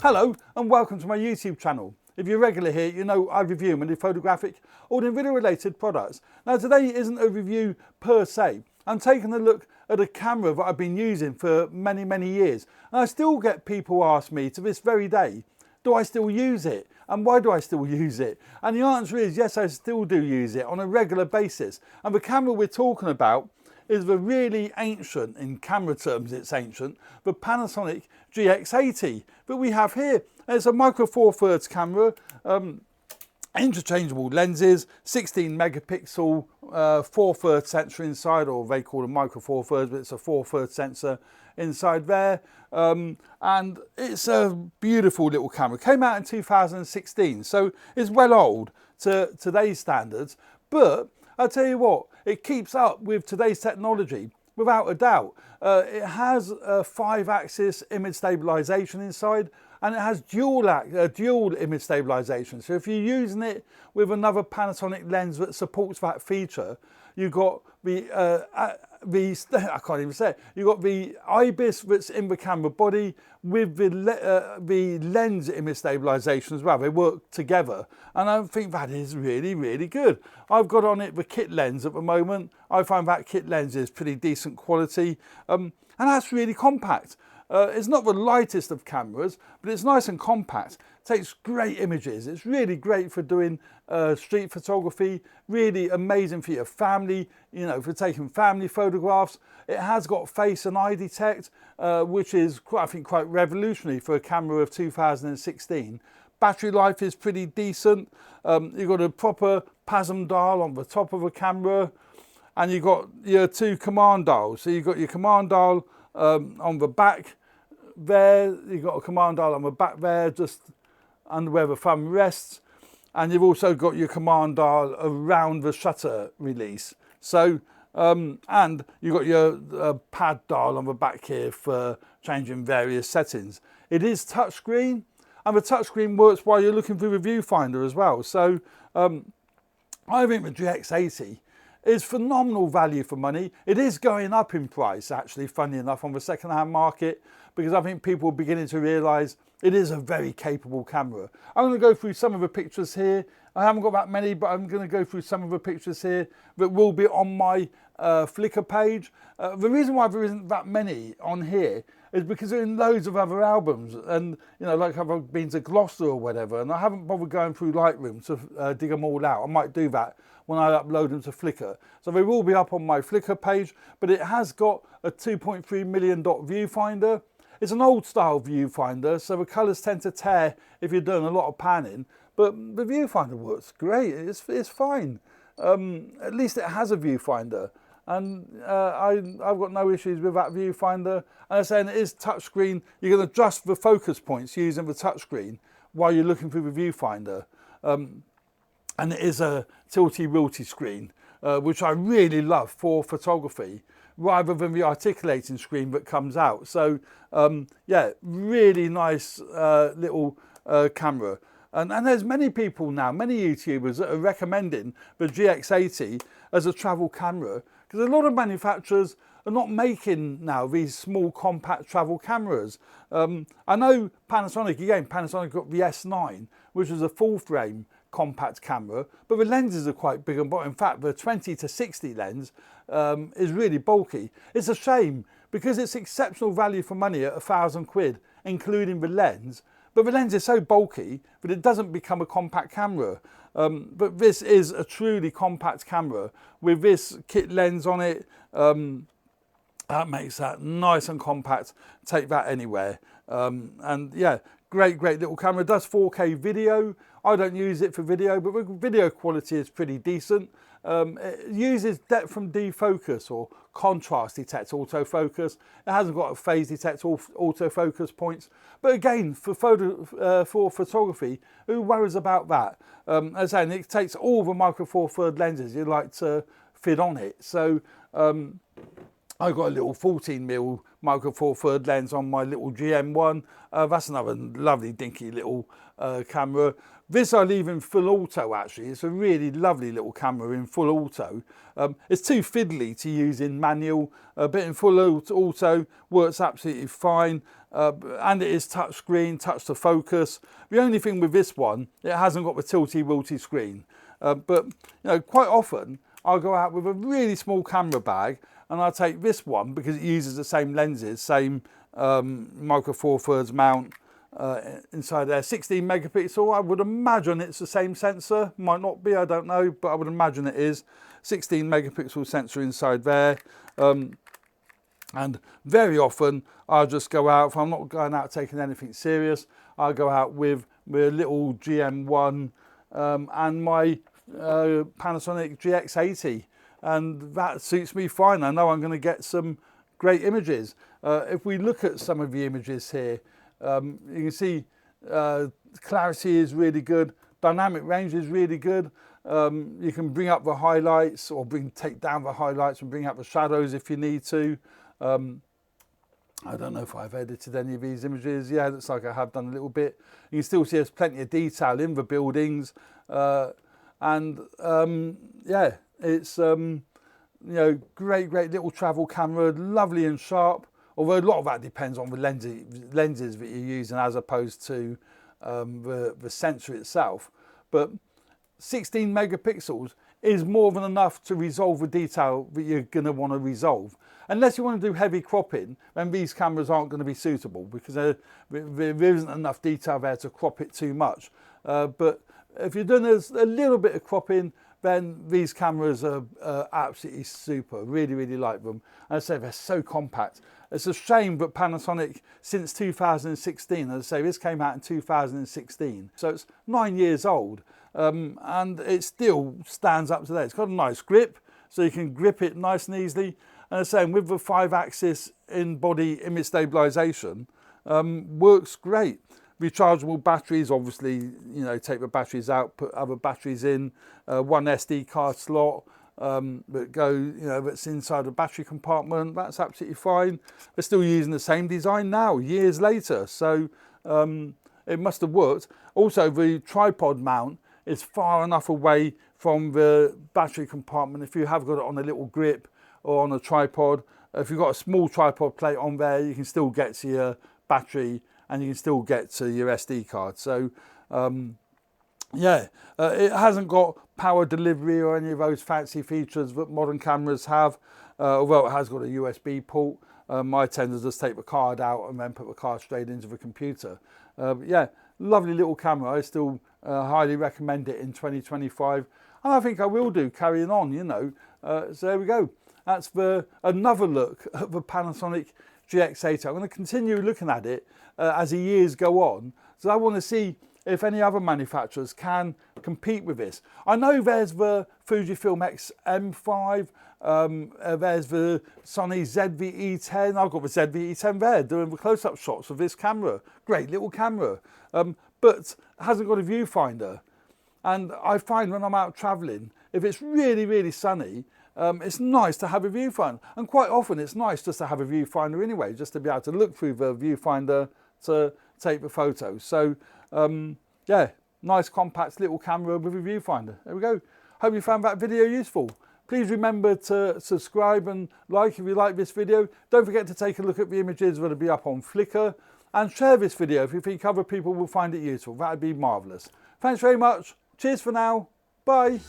Hello and welcome to my YouTube channel. If you're regular here, you know I review many photographic or video related products. Now today isn't a review per se. I'm taking a look at a camera that I've been using for many years. And I still get people ask me to this very day, do I still use it? And why do I still use it? And the answer is yes, I still do use it on a regular basis. And the camera we're talking about is the really ancient, in camera terms it's ancient, the Panasonic GX80 that we have here. It's a micro four thirds camera, interchangeable lenses, 16 megapixel 4/3 sensor inside, or they call it micro four thirds, but it's a 4/3 sensor inside there. And it's a beautiful little camera. Came out in 2016, so it's well old to today's standards, but I'll tell you what, it keeps up with today's technology, without a doubt. It has a 5-axis image stabilization inside, and it has dual image stabilization. So if you're using it with another Panasonic lens that supports that feature, you've got I can't even say it. You've got the IBIS that's in the camera body with the lens image stabilization as well. They work together, and I think that is really good. I've got on it the kit lens at the moment. I find that kit lens is pretty decent quality, and that's really compact. It's not the lightest of cameras, but it's nice and compact. Takes great images. It's really great for doing street photography, really amazing for your family, you know, for taking family photographs. It has got face and eye detect, which is I think quite revolutionary for a camera of 2016. Battery life is pretty decent. You've got a proper PASM dial on the top of the camera, and you've got your 2 command dials. So you've got your command dial on the back there, you've got a command dial on the back there, just under where the thumb rests, and you've also got your command dial around the shutter release. So, and you've got your pad dial on the back here for changing various settings. It is touchscreen, and the touchscreen works while you're looking through the viewfinder as well. So, I think the GX80 is phenomenal value for money. It is going up in price, actually, funny enough, on the second-hand market, because I think people are beginning to realise it is a very capable camera. I'm going to go through some of the pictures here. I haven't got that many, but I'm going to go through some of the pictures here that will be on my Flickr page. The reason why there isn't that many on here is because they're in loads of other albums, and you know, like I've been to Gloucester or whatever, and I haven't bothered going through Lightroom to dig them all out. I might do that when I upload them to Flickr. So they will be up on my Flickr page, but it has got a 2.3 million dot viewfinder. It's an old style viewfinder, so the colours tend to tear if you're doing a lot of panning, but the viewfinder works great. It's fine. At least it has a viewfinder, and I've got no issues with that viewfinder. And I'm saying it is touchscreen. You can adjust the focus points using the touchscreen while you're looking through the viewfinder. And it is a tilty-wilty screen, which I really love for photography, rather than the articulating screen that comes out. So yeah, really nice little camera. And there's many people now, many YouTubers that are recommending the GX80 as a travel camera, because a lot of manufacturers are not making now these small compact travel cameras. I know Panasonic got the S9, which is a full frame compact camera, but the lenses are quite big, and in fact the 20-60 lens is really bulky. It's a shame, because it's exceptional value for money at £1,000, including the lens, but the lens is so bulky that it doesn't become a compact camera. But this is a truly compact camera with this kit lens on it. That makes that nice and compact. Take that anywhere. And yeah, great little camera. It does 4K video. I don't use it for video, but the video quality is pretty decent. It uses depth from defocus or contrast detect autofocus. It hasn't got a phase detect autofocus points. But again, for photography, who worries about that? As I say, it takes all the micro four third lenses you like to fit on it. So I've got a little 14mm micro four third lens on my little GM1. That's another lovely dinky little camera. This I leave in full auto actually. It's a really lovely little camera in full auto. It's too fiddly to use in manual, but in full auto works absolutely fine. And it is touch screen, touch to focus. The only thing with this one, it hasn't got the tilty-wilty screen. But you know, quite often I'll go out with a really small camera bag and I'll take this one because it uses the same lenses, same micro four thirds mount inside there. 16 megapixel, I would imagine it's the same sensor. Might not be, I don't know, but I would imagine it is. 16 megapixel sensor inside there. And very often I'll just go out, if I'm not going out taking anything serious, I'll go out with my little GM1 and my Panasonic GX80, and that suits me fine. I know I'm going to get some great images. If we look at some of the images here, you can see clarity is really good, dynamic range is really good. You can bring up the highlights or take down the highlights and bring up the shadows if you need to. I don't know if I've edited any of these images. Yeah, it looks like I have done a little bit. You can still see there's plenty of detail in the buildings. Yeah, it's you know, great little travel camera, lovely and sharp. Although a lot of that depends on the lenses that you're using as opposed to the sensor itself. But 16 megapixels is more than enough to resolve the detail that you're going to want to resolve. Unless you want to do heavy cropping, then these cameras aren't going to be suitable because there isn't enough detail there to crop it too much. But if you're doing a little bit of cropping, then these cameras are absolutely super. Really like them. And I say they're so compact. It's a shame that Panasonic, since 2016, as I say, this came out in 2016, so it's 9 years old, and it still stands up today. It's got a nice grip, so you can grip it nice and easily. And as I say, with the 5-axis in-body image stabilization, works great. Rechargeable batteries, obviously, you know, take the batteries out, put other batteries in, one SD card slot, that go, you know, that's inside the battery compartment. That's absolutely fine. They're still using the same design now, years later, so it must have worked. Also, the tripod mount is far enough away from the battery compartment if you have got it on a little grip or on a tripod. If you've got a small tripod plate on there, you can still get to your battery and you can still get to your SD card. So yeah, it hasn't got power delivery or any of those fancy features that modern cameras have, although it has got a USB port. I tend to just take the card out and then put the card straight into the computer. Yeah, lovely little camera. I still highly recommend it in 2025, and I think I will do, carrying on, you know. So there we go. That's another look at the Panasonic GX80. I'm going to continue looking at it as the years go on. So I want to see if any other manufacturers can compete with this. I know there's the Fujifilm X-M5, there's the Sony ZV-E10. I've got the ZV-E10 there doing the close-up shots of this camera. Great little camera, but it hasn't got a viewfinder. And I find when I'm out traveling, if it's really sunny, it's nice to have a viewfinder. And quite often it's nice just to have a viewfinder anyway, just to be able to look through the viewfinder to take the photos. So yeah, nice compact little camera with a viewfinder. There we go. Hope you found that video useful. Please remember to subscribe and like if you like this video. Don't forget to take a look at the images that will be up on Flickr, and share this video if you think other people will find it useful. That would be marvellous. Thanks very much. Cheers for now. Bye.